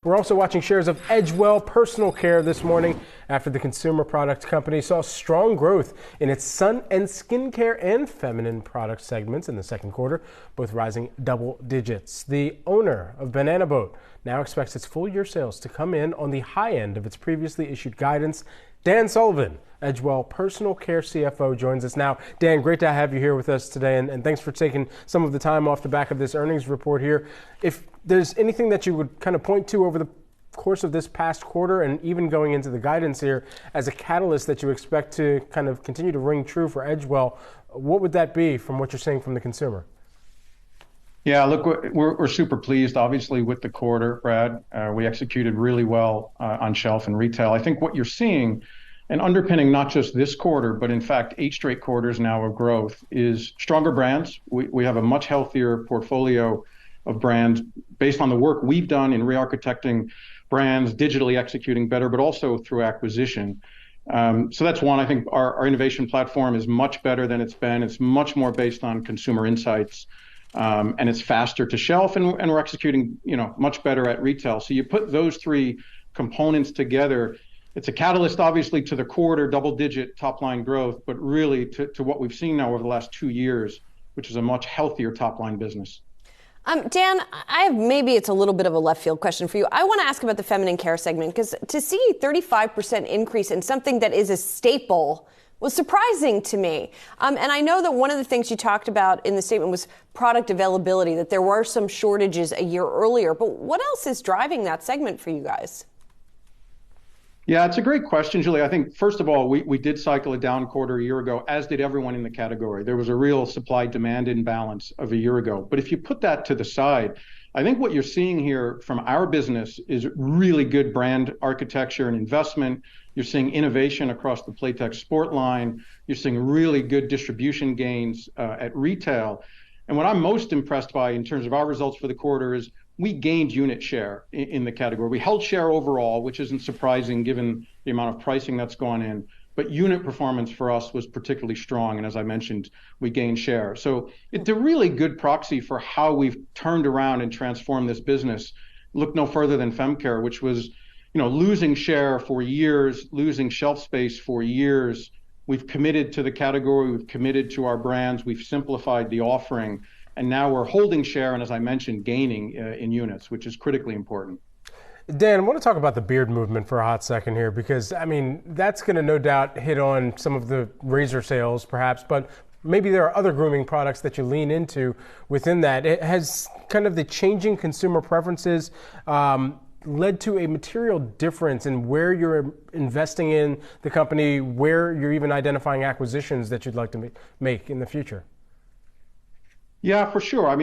We're also watching shares of Edgewell Personal Care this morning after the consumer product company saw strong growth in its sun and skincare and feminine product segments in the second quarter, both rising double digits. The owner of Banana Boat now expects its full year sales to come in on the high end of its previously issued guidance. Dan Sullivan, Edgewell Personal Care CFO, joins us now. Dan, great to have you here with us today, and thanks for taking some of the time off the back of this earnings report here. If there's anything that you would kind of point to over the course of this past quarter and even going into the guidance here as a catalyst that you expect to kind of continue to ring true for Edgewell, what would that be from what you're seeing from the consumer? Yeah, look, we're super pleased, obviously, with the quarter, Brad. We executed really well on shelf and retail. I think what you're seeing, and underpinning not just this quarter, but in fact 8 straight quarters now of growth, is stronger brands. We have a much healthier portfolio of brands based on the work we've done in re-architecting brands, digitally executing better, but also through acquisition. So that's one. I think our innovation platform is much better than it's been. It's much more based on consumer insights. And it's faster to shelf, and we're executing, much better at retail. So you put those 3 components together, it's a catalyst, obviously, to the quarter, double-digit top-line growth, but really to what we've seen now over the last 2 years, which is a much healthier top-line business. Dan, maybe it's a little bit of a left field question for you. I want to ask about the feminine care segment, because to see a 35% increase in something that is a staple was surprising to me. And I know that one of the things you talked about in the statement was product availability, that there were some shortages a year earlier. But what else is driving that segment for you guys? Yeah, it's a great question, Julie. I think, first of all, we did cycle a down quarter a year ago, as did everyone in the category. There was a real supply-demand imbalance of a year ago. But if you put that to the side, I think what you're seeing here from our business is really good brand architecture and investment. You're seeing innovation across the Playtex Sport line. You're seeing really good distribution gains at retail. And what I'm most impressed by in terms of our results for the quarter is we gained unit share in the category. We held share overall, which isn't surprising given the amount of pricing that's gone in. But unit performance for us was particularly strong. And as I mentioned, we gained share. So it's a really good proxy for how we've turned around and transformed this business. Look no further than FemCare, which was losing share for years, losing shelf space for years. We've committed to the category, we've committed to our brands, we've simplified the offering, and now we're holding share and, as I mentioned, gaining in units, which is critically important. Dan, I want to talk about the beard movement for a hot second here, because, that's going to no doubt hit on some of the razor sales, perhaps, but maybe there are other grooming products that you lean into within that. It has kind of the changing consumer preferences led to a material difference in where you're investing in the company, where you're even identifying acquisitions that you'd like to make in the future? Yeah, for sure.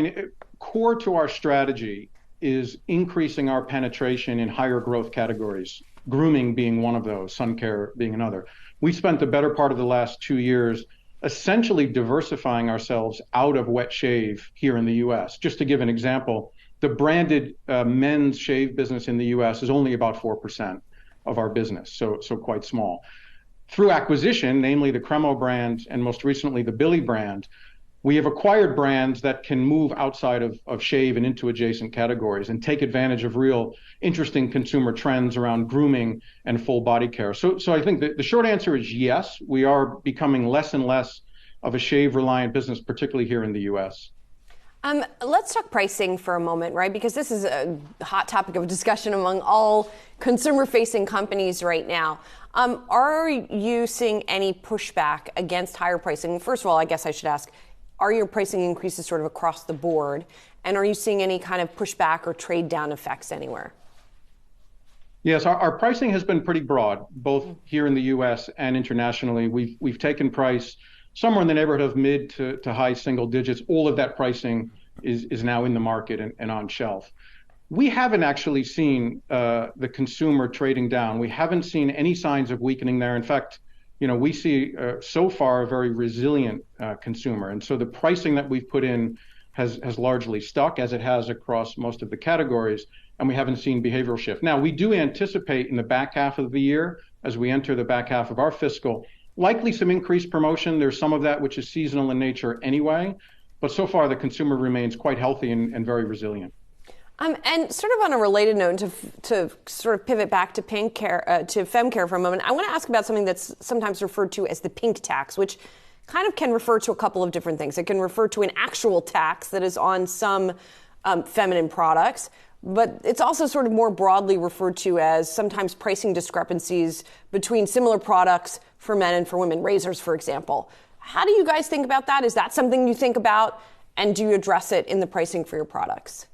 Core to our strategy is increasing our penetration in higher growth categories, grooming being one of those, sun care being another. We spent the better part of the last 2 years essentially diversifying ourselves out of wet shave here in the U.S. Just to give an example, the branded men's shave business in the U.S. is only about 4% of our business, so quite small. Through acquisition, namely the Cremo brand and most recently the Billy brand, we have acquired brands that can move outside of shave and into adjacent categories and take advantage of real interesting consumer trends around grooming and full body care. So I think the short answer is yes, we are becoming less and less of a shave-reliant business, particularly here in the U.S. Let's talk pricing for a moment, right? Because this is a hot topic of discussion among all consumer-facing companies right now. Are you seeing any pushback against higher pricing? First of all, I guess I should ask, are your pricing increases sort of across the board? And are you seeing any kind of pushback or trade down effects anywhere? Yes, our pricing has been pretty broad, both here in the U.S. and internationally. We've taken price somewhere in the neighborhood of mid to high single digits. All of that pricing is now in the market and on shelf. We haven't actually seen the consumer trading down. We haven't seen any signs of weakening there. In fact, we see so far a very resilient consumer. And so the pricing that we've put in has largely stuck, as it has across most of the categories, and we haven't seen behavioral shift. Now, we do anticipate in the back half of the year, as we enter the back half of our fiscal, likely some increased promotion. There's some of that which is seasonal in nature anyway, but so far the consumer remains quite healthy and very resilient. And sort of on a related note, to sort of pivot back to pink care, to fem care for a moment, I want to ask about something that's sometimes referred to as the pink tax, which kind of can refer to a couple of different things. It can refer to an actual tax that is on some feminine products, but it's also sort of more broadly referred to as sometimes pricing discrepancies between similar products for men and for women, razors, for example. How do you guys think about that? Is that something you think about, and do you address it in the pricing for your products?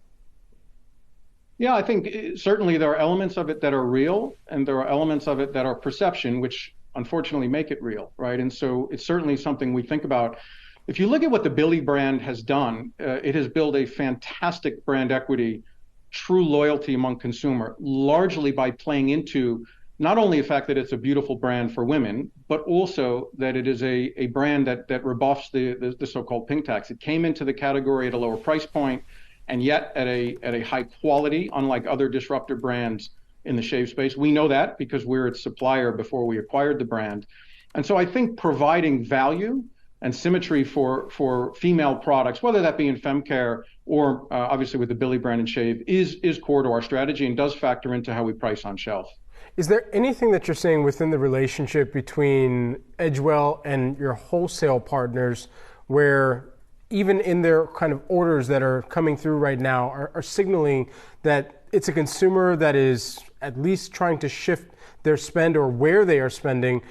Yeah, I think certainly there are elements of it that are real, and there are elements of it that are perception, which unfortunately make it real, right? And so it's certainly something we think about. If you look at what the Billy brand has done, it has built a fantastic brand equity, true loyalty among consumer, largely by playing into not only the fact that it's a beautiful brand for women, but also that it is a brand that rebuffs the so-called pink tax. It came into the category at a lower price point, and yet at a high quality, unlike other disruptor brands in the shave space. We know that because we're its supplier before we acquired the brand. And so I think providing value and symmetry for female products, whether that be in fem care or obviously with the Billy brand and shave, is core to our strategy and does factor into how we price on shelf. Is there anything that you're seeing within the relationship between Edgewell and your wholesale partners where even in their kind of orders that are coming through right now are signaling that it's a consumer that is at least trying to shift their spend or where they are spending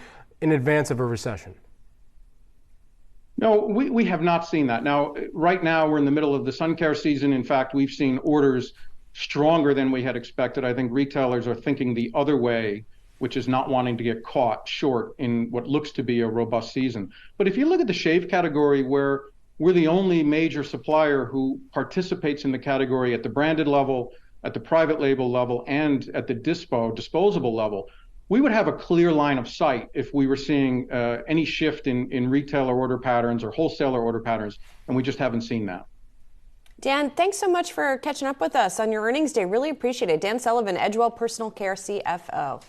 in advance of a recession? No, we have not seen that. Now, right now, we're in the middle of the sun care season. In fact, we've seen orders stronger than we had expected. I think retailers are thinking the other way, which is not wanting to get caught short in what looks to be a robust season. But if you look at the shave category, where we're the only major supplier who participates in the category at the branded level, at the private label level, and at the disposable level, we would have a clear line of sight if we were seeing any shift in retailer order patterns or wholesaler order patterns, and we just haven't seen that. Dan, thanks so much for catching up with us on your earnings day. Really appreciate it. Dan Sullivan, Edgewell Personal Care CFO.